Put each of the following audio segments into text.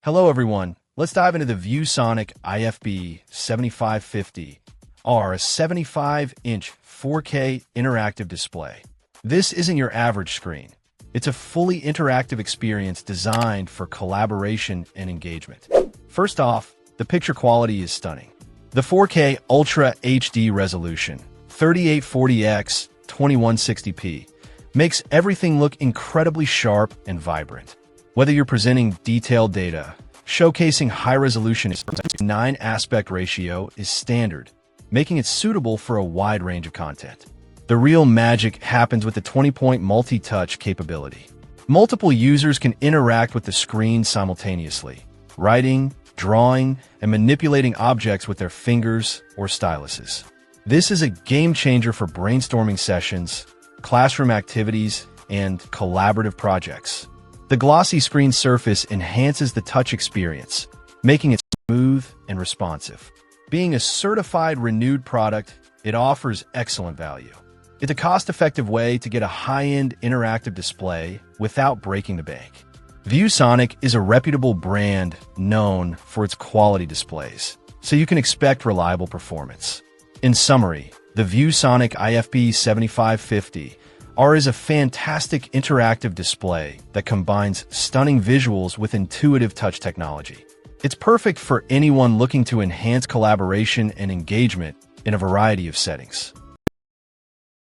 Hello everyone, let's dive into the ViewSonic IFP7550-R, a 75-inch 4K interactive display. This isn't your average screen. It's a fully interactive experience designed for collaboration and engagement. First off, the picture quality is stunning. The 4K Ultra HD resolution, 3840x 2160p, makes everything look incredibly sharp and vibrant. Whether you're presenting detailed data, showcasing high-resolution 9 aspect ratio is standard, making it suitable for a wide range of content. The real magic happens with the 20-point multi-touch capability. Multiple users can interact with the screen simultaneously, writing, drawing, and manipulating objects with their fingers or styluses. This is a game-changer for brainstorming sessions, classroom activities, and collaborative projects. The glossy screen surface enhances the touch experience, making it smooth and responsive. Being a certified renewed product, it offers excellent value. It's a cost-effective way to get a high-end interactive display without breaking the bank. ViewSonic is a reputable brand known for its quality displays, so you can expect reliable performance. In summary, the ViewSonic IFP7550-R is a fantastic interactive display that combines stunning visuals with intuitive touch technology. It's perfect for anyone looking to enhance collaboration and engagement in a variety of settings.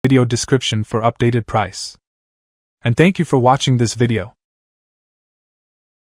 Video description for updated price. And thank you for watching this video.